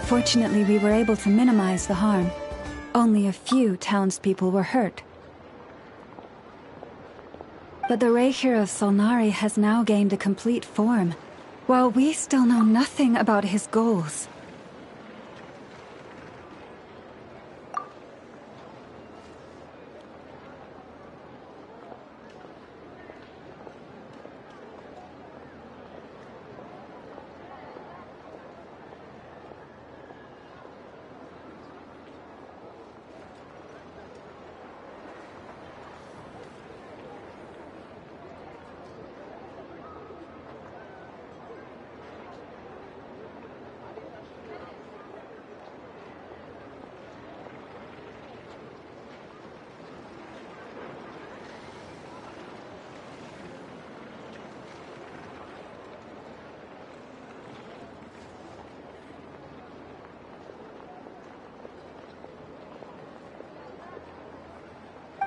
Fortunately, we were able to minimize the harm. Only a few townspeople were hurt. But the Reikir of Solnari has now gained a complete form, while we still know nothing about his goals.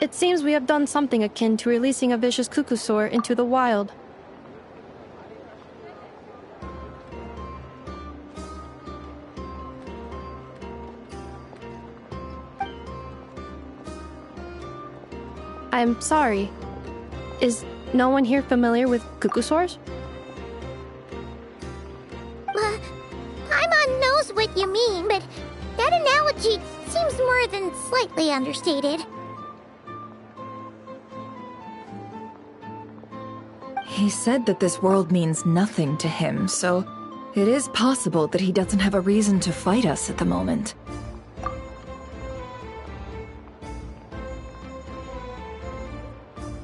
It seems we have done something akin to releasing a vicious cuckoosaur into the wild. I'm sorry. Is no one here familiar with cuckoosaurs? Paimon knows what you mean, but that analogy seems more than slightly understated. He said that this world means nothing to him, so it is possible that he doesn't have a reason to fight us at the moment.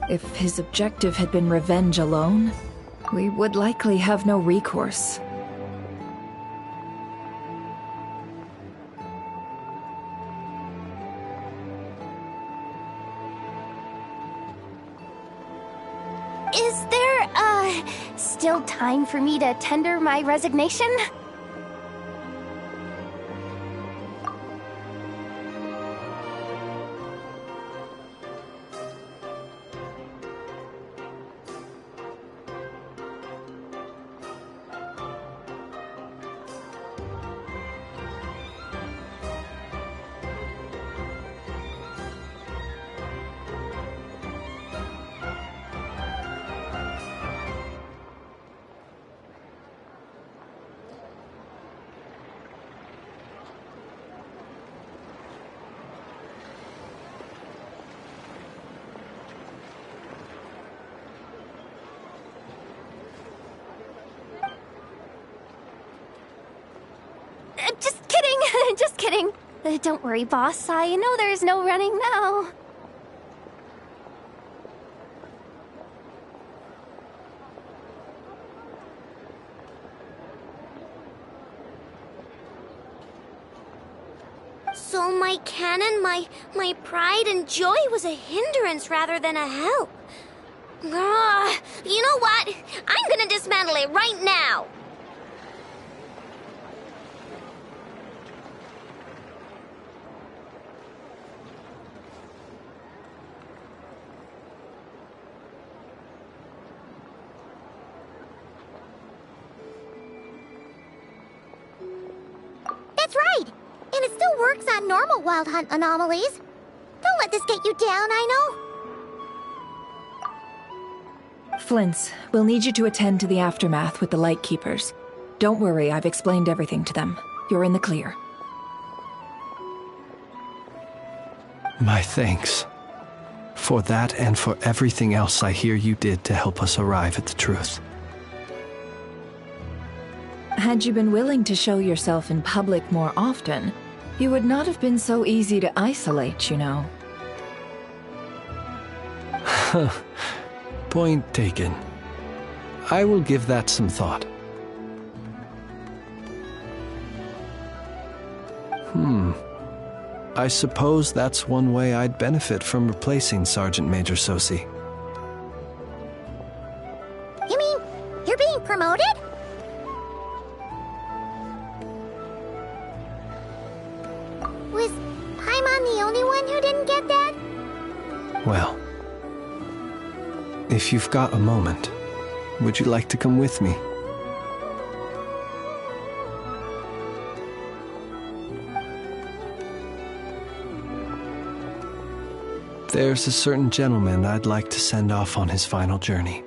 If his objective had been revenge alone, we would likely have no recourse. Is there, still time for me to tender my resignation? Just kidding, just kidding. Don't worry, boss. I know there's no running now. So my canon, my pride and joy was a hindrance rather than a help. You know what? I'm gonna dismantle it right now. That's right! And it still works on normal Wild Hunt anomalies. Don't let this get you down, I know. Flints, we'll need you to attend to the aftermath with the Lightkeepers. Don't worry, I've explained everything to them. You're in the clear. My thanks. For that and for everything else I hear you did to help us arrive at the truth. Had you been willing to show yourself in public more often, you would not have been so easy to isolate, you know. Point taken. I will give that some thought. I suppose that's one way I'd benefit from replacing Sergeant Major Sosi. You mean, you're being promoted? Was Paimon the only one who didn't get that? Well, if you've got a moment, would you like to come with me? There's a certain gentleman I'd like to send off on his final journey.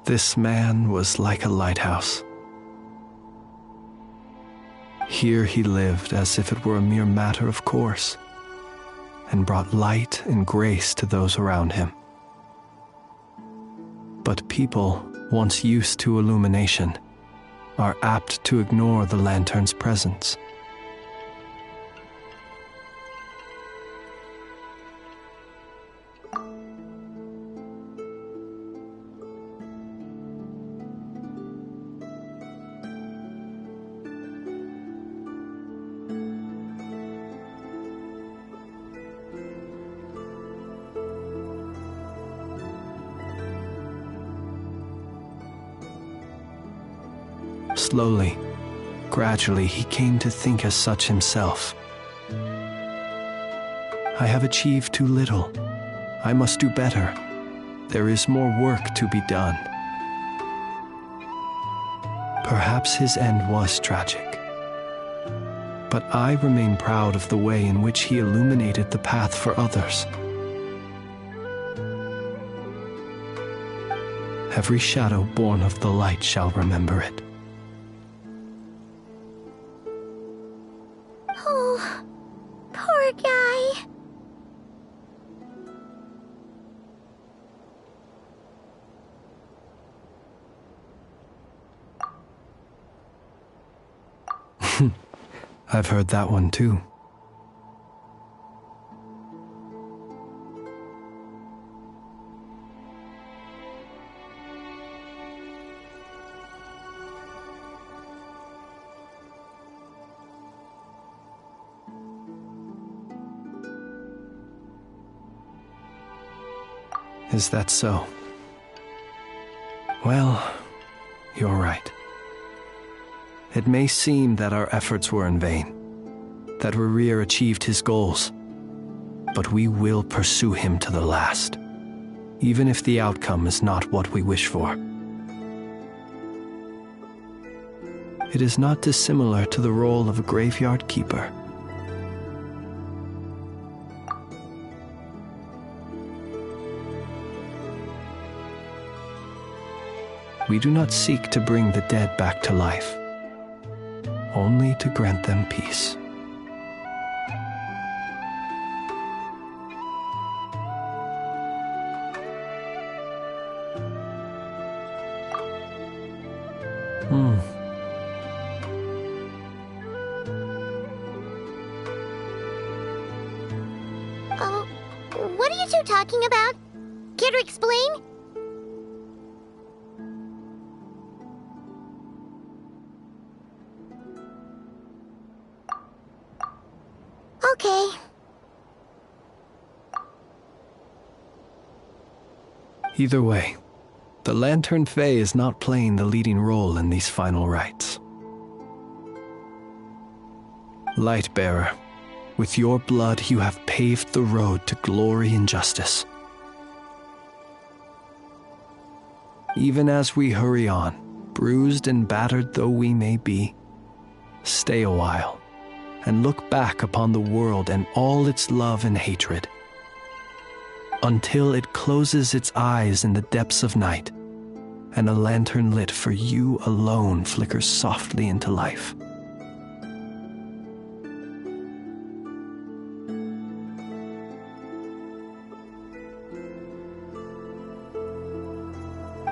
This man was like a lighthouse. Here he lived as if it were a mere matter of course, and brought light and grace to those around him. But people, once used to illumination, are apt to ignore the lantern's presence. Slowly, gradually, he came to think as such himself. I have achieved too little. I must do better. There is more work to be done. Perhaps his end was tragic. But I remain proud of the way in which he illuminated the path for others. Every shadow born of the light shall remember it. Oh, poor guy. I've heard that one too. Is that so? Well, you're right. It may seem that our efforts were in vain, that Rerir achieved his goals, but we will pursue him to the last, even if the outcome is not what we wish for. It is not dissimilar to the role of a graveyard keeper. We do not seek to bring the dead back to life, only to grant them peace. Oh, what are you two talking about? Care to explain? Okay. Either way, the Lantern Fae is not playing the leading role in these final rites. Lightbearer, with your blood you have paved the road to glory and justice. Even as we hurry on, bruised and battered though we may be, stay a while and look back upon the world and all its love and hatred, until it closes its eyes in the depths of night, and a lantern lit for you alone flickers softly into life.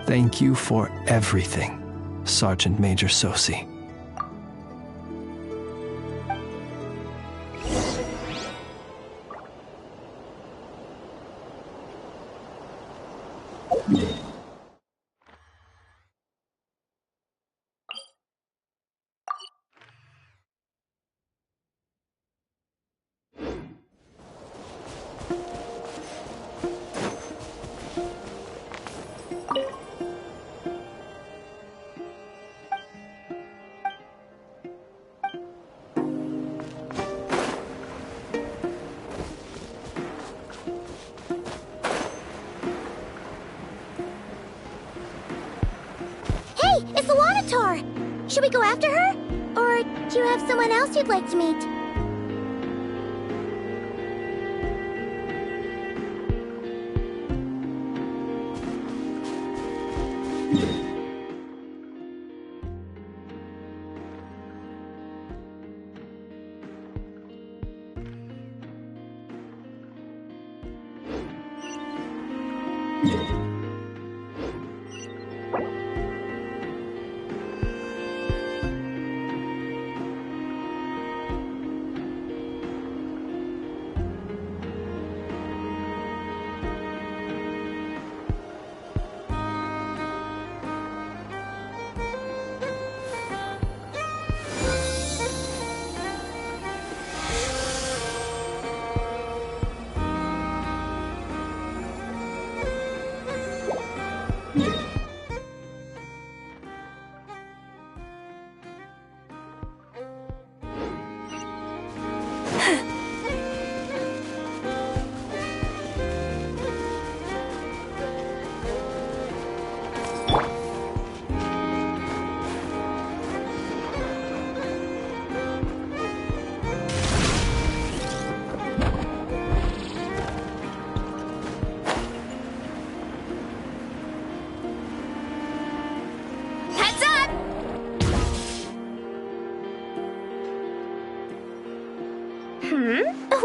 Thank you for everything, Sergeant Major Sosi. curator! Should we go after her? Or do you have someone else you'd like to meet?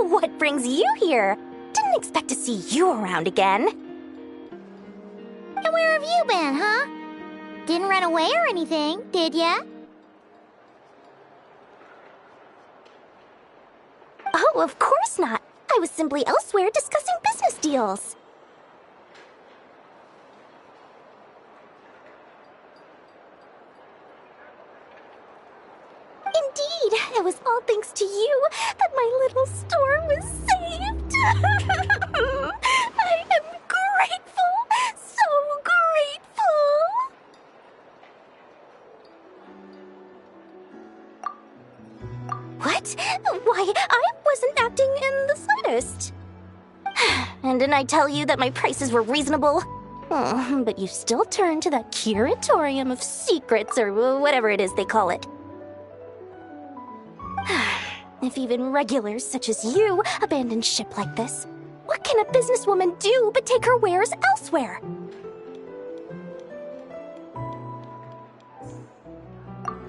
What brings you here? Didn't expect to see you around again. And where have you been, huh? Didn't run away or anything, did ya? Oh, of course not. I was simply elsewhere discussing business deals. Indeed, it was all thanks to you that my little store was saved. I am grateful, so grateful. What? Why, I wasn't acting in the slightest. And didn't I tell you that my prices were reasonable? Oh, but you still turn to that curatorium of secrets or whatever it is they call it. If even regulars such as you abandon ship like this, what can a businesswoman do but take her wares elsewhere?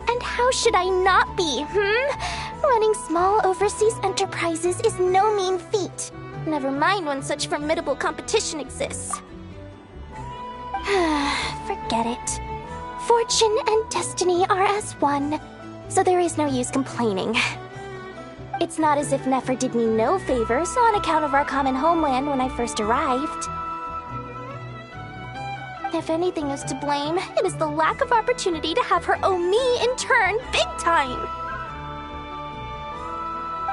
And how should I not be, Running small overseas enterprises is no mean feat. Never mind when such formidable competition exists. Forget it. Fortune and destiny are as one, so there is no use complaining. It's not as if Nefer did me no favors on account of our common homeland when I first arrived. If anything is to blame, it is the lack of opportunity to have her owe me in turn big time.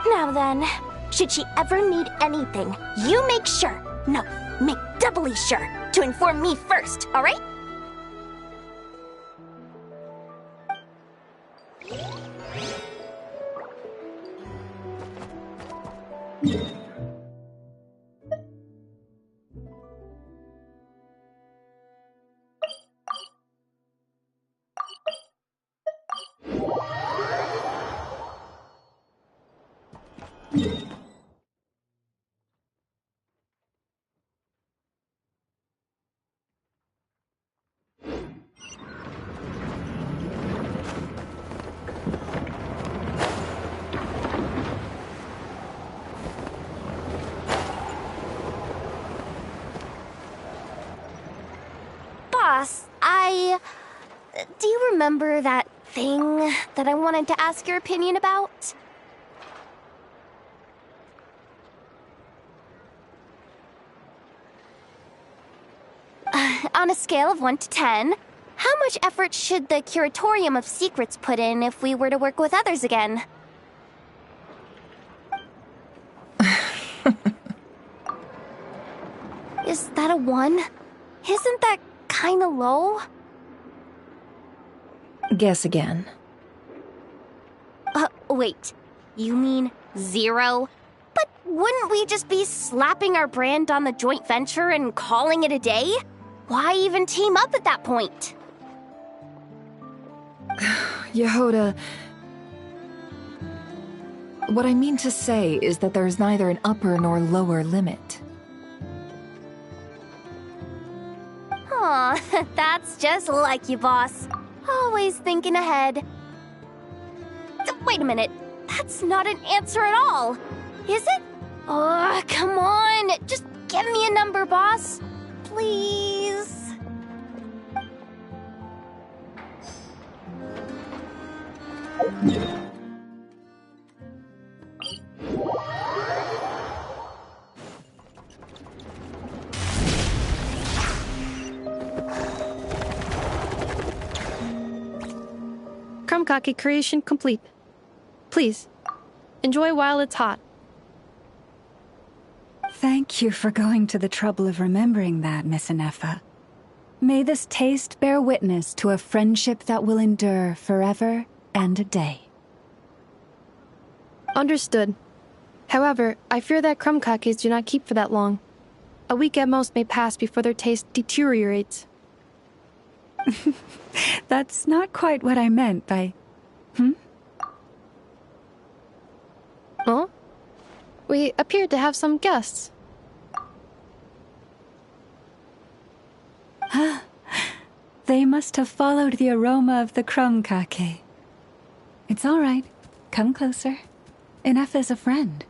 Now then, should she ever need anything, you make sure, no, make doubly sure, to inform me first, alright? Boss, do you remember that thing that I wanted to ask your opinion about? On a scale of 1 to 10, how much effort should the Curatorium of Secrets put in if we were to work with others again? Is that a 1? Isn't that kinda low? Guess again. Wait. You mean 0? But wouldn't we just be slapping our brand on the joint venture and calling it a day? Why even team up at that point? Yehoda... What I mean to say is that there's neither an upper nor lower limit. Aw, that's just like you, boss. Always thinking ahead. Wait a minute. That's not an answer at all. Is it? Oh, come on. Just give me a number, boss. Please. Krumkake creation complete. Please, enjoy while it's hot. Thank you for going to the trouble of remembering that, Miss Inefa. May this taste bear witness to a friendship that will endure forever and a day. Understood. However, I fear that krumkakes do not keep for that long. A week at most may pass before their taste deteriorates. That's not quite what I meant by... Huh? We appear to have some guests. They must have followed the aroma of the krumkake. It's all right. Come closer. Inefa's a friend.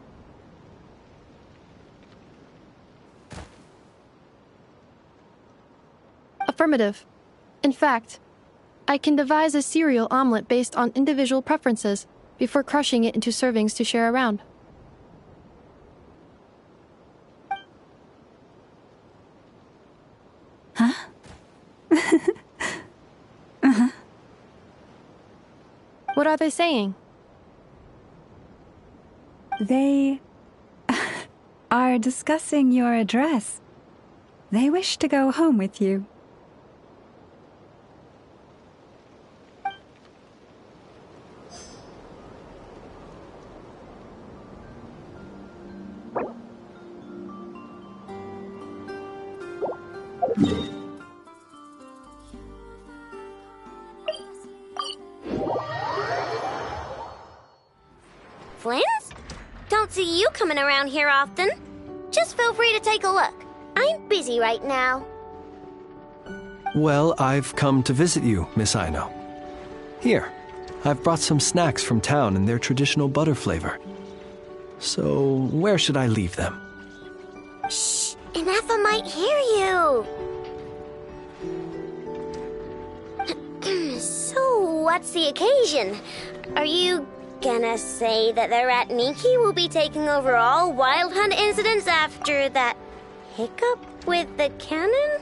Affirmative. In fact, I can devise a cereal omelet based on individual preferences before crushing it into servings to share around. Huh? What are they saying? They are discussing your address. They wish to go home with you. Friends? Don't see you coming around here often. Just feel free to take a look. I'm busy right now. Well, I've come to visit you, Miss Aino. Here, I've brought some snacks from town in their traditional butter flavor. So, where should I leave them? Shh! Inefa might hear you! So, what's the occasion? Are you gonna say that the Rat Niki will be taking over all Wild Hunt incidents after that hiccup with the cannon?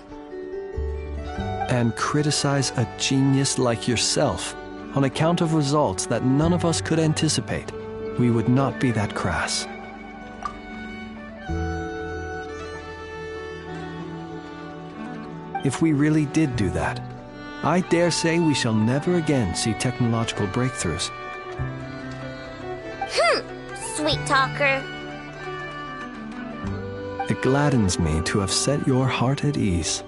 And criticize a genius like yourself on account of results that none of us could anticipate. We would not be that crass. If we really did do that, I dare say we shall never again see technological breakthroughs. Sweet talker. It gladdens me to have set your heart at ease.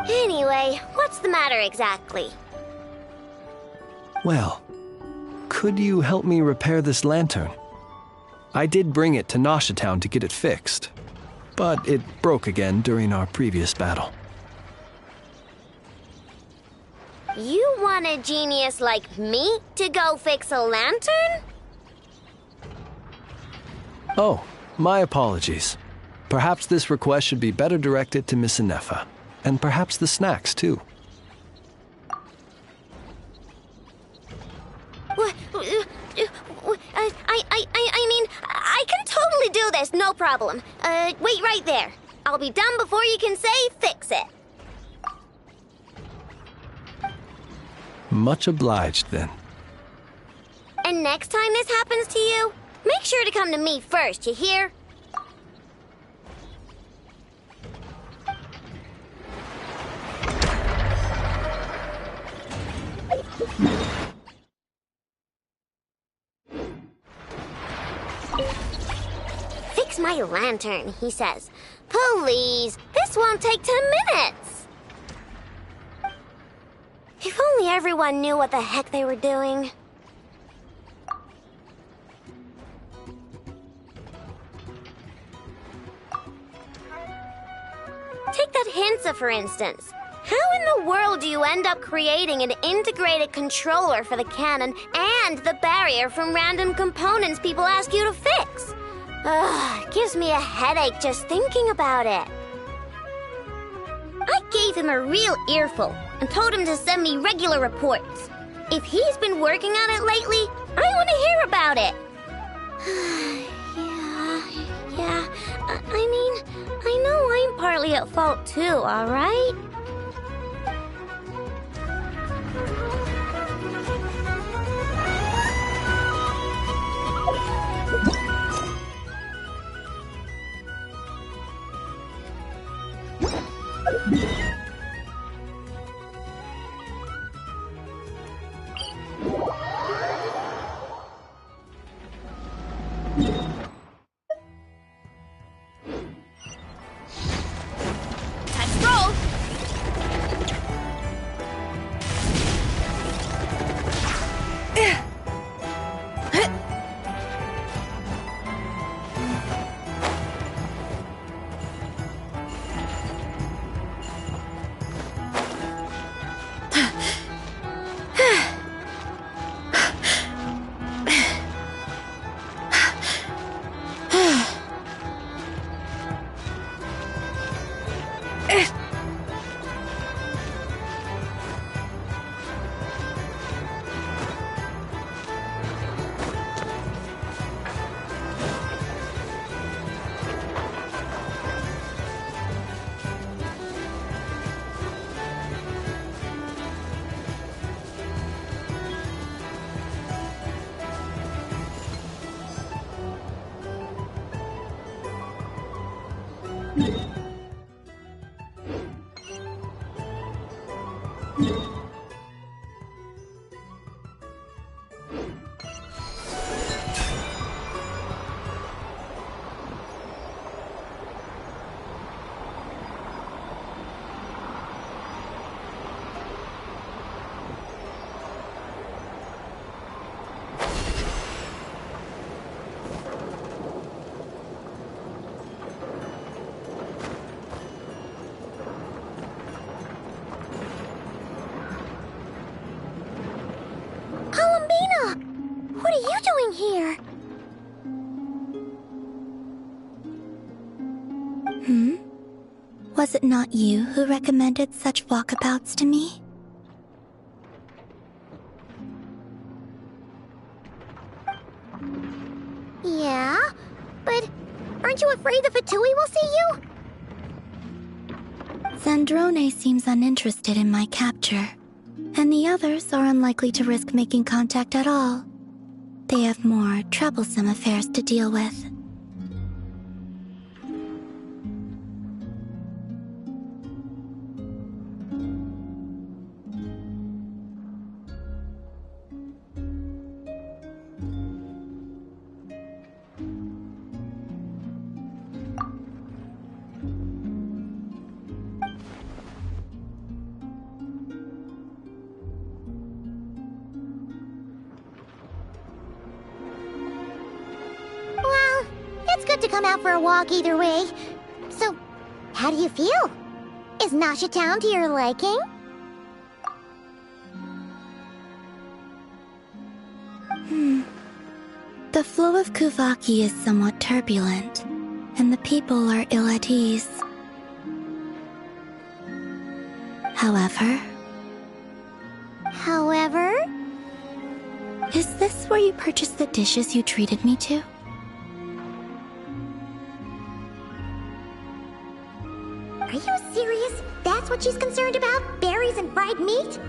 Anyway, what's the matter exactly? Well, could you help me repair this lantern? I did bring it to Nasha Town to get it fixed, but it broke again during our previous battle. You want a genius like me to go fix a lantern? Oh, my apologies. Perhaps this request should be better directed to Miss Inefa, and perhaps the snacks, too. I mean, I can totally do this, no problem. Wait right there. I'll be done before you can say fix it. Much obliged, then. And next time this happens to you, make sure to come to me first, you hear? Fix my lantern, he says. Please, this won't take 10 minutes. If only everyone knew what the heck they were doing. Take that Hinsa, for instance. How in the world do you end up creating an integrated controller for the cannon and the barrier from random components people ask you to fix? Ugh, gives me a headache just thinking about it. I gave him a real earful and told him to send me regular reports. If he's been working on it lately, I want to hear about it. yeah. I mean, I know I'm partly at fault too, alright? What are you doing here? Was it not you who recommended such walkabouts to me? Yeah, but aren't you afraid the Fatui will see you? Zandrone seems uninterested in my capture, and the others are unlikely to risk making contact at all. They have more troublesome affairs to deal with. It's good to come out for a walk either way. So, how do you feel? Is Nasha Town to your liking? The flow of Kuvaki is somewhat turbulent, and the people are ill at ease. However? Is this where you purchased the dishes you treated me to? Are you serious? That's what she's concerned about? Berries and fried meat?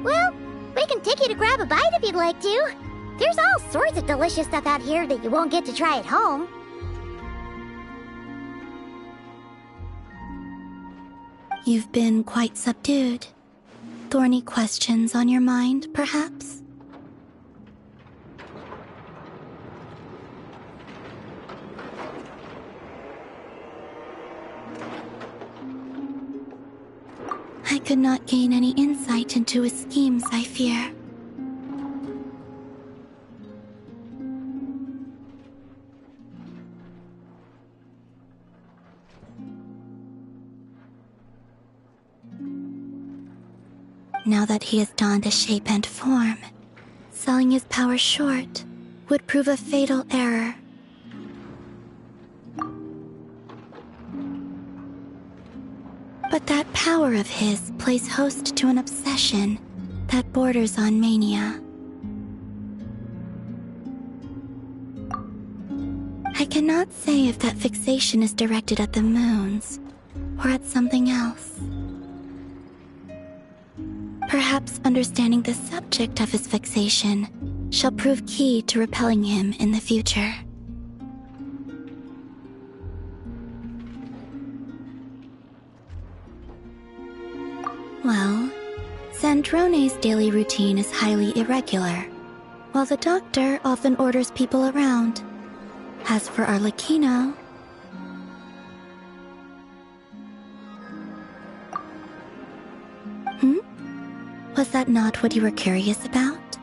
Well, we can take you to grab a bite if you'd like to. There's all sorts of delicious stuff out here that you won't get to try at home. You've been quite subdued. Thorny questions on your mind, perhaps? could not gain any insight into his schemes, I fear. Now that he has donned a shape and form, selling his power short would prove a fatal error. But that power of his plays host to an obsession that borders on mania. I cannot say if that fixation is directed at the moons or at something else. Perhaps understanding the subject of his fixation shall prove key to repelling him in the future. Well, Sandrone's daily routine is highly irregular, while the doctor often orders people around. As for Arlecchino... Was that not what you were curious about?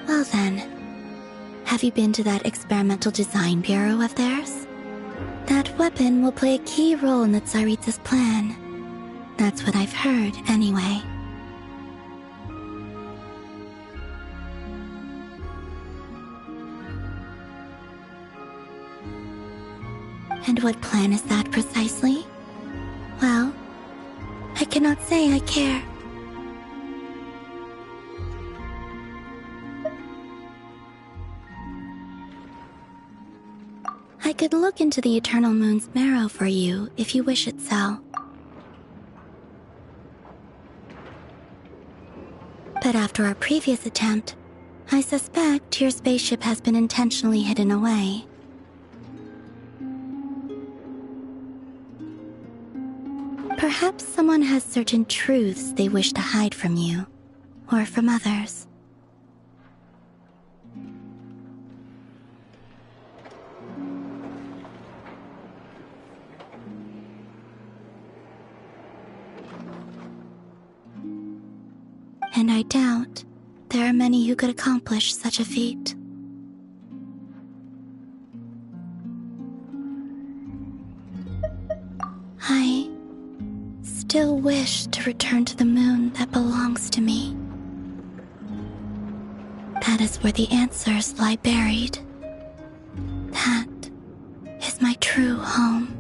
Well then, have you been to that experimental design bureau of theirs? That weapon will play a key role in the Tsaritsa's plan. That's what I've heard, anyway. And what plan is that precisely? Well, I cannot say I care. I could look into the Eternal Moon's marrow for you if you wish it so. But after our previous attempt, I suspect your spaceship has been intentionally hidden away. Perhaps someone has certain truths they wish to hide from you, or from others. And I doubt there are many who could accomplish such a feat. I still wish to return to the moon that belongs to me. That is where the answers lie buried. That is my true home.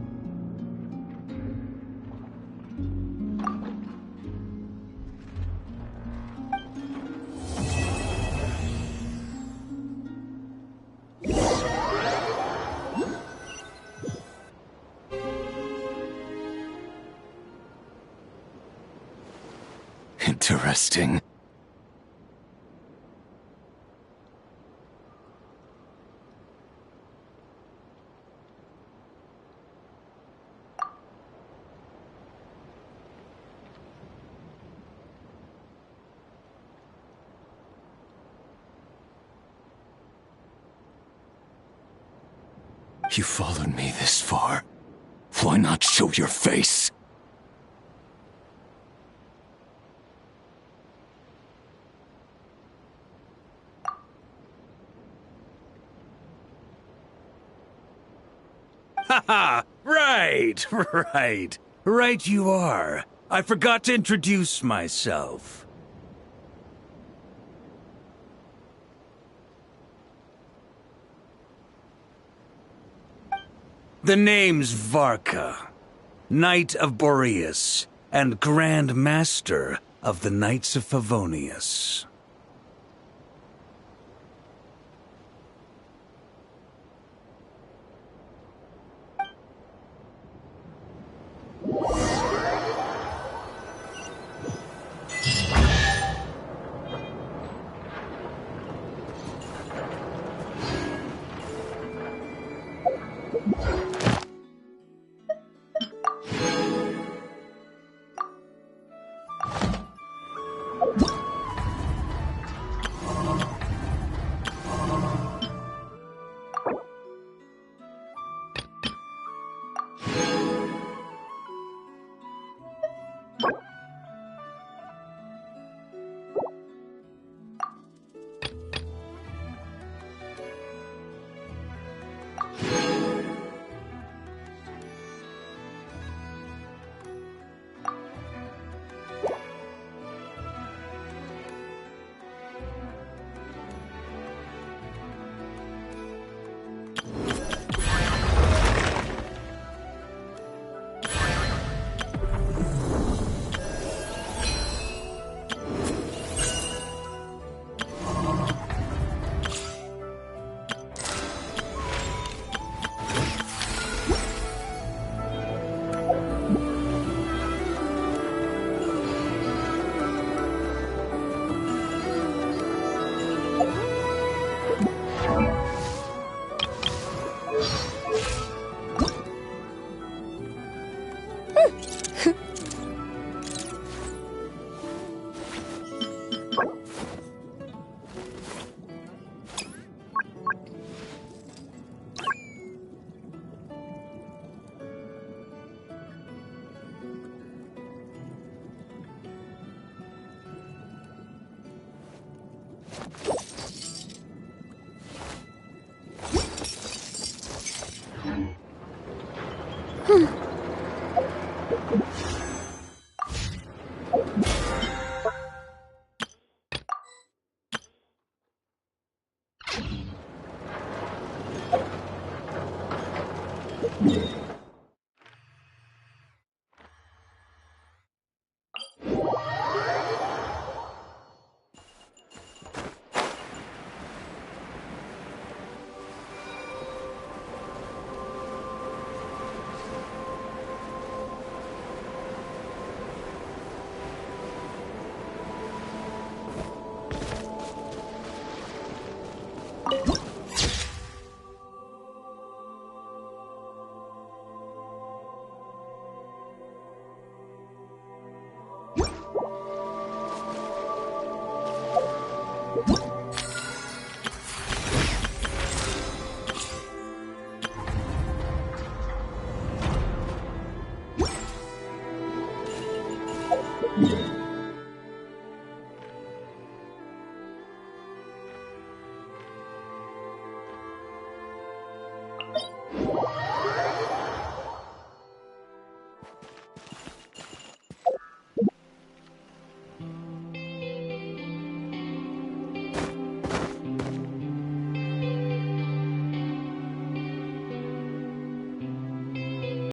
Interesting. You followed me this far. Why not show your face? Haha! Right, right. Right you are. I forgot to introduce myself. The name's Varka, Knight of Boreas, and Grand Master of the Knights of Favonius. You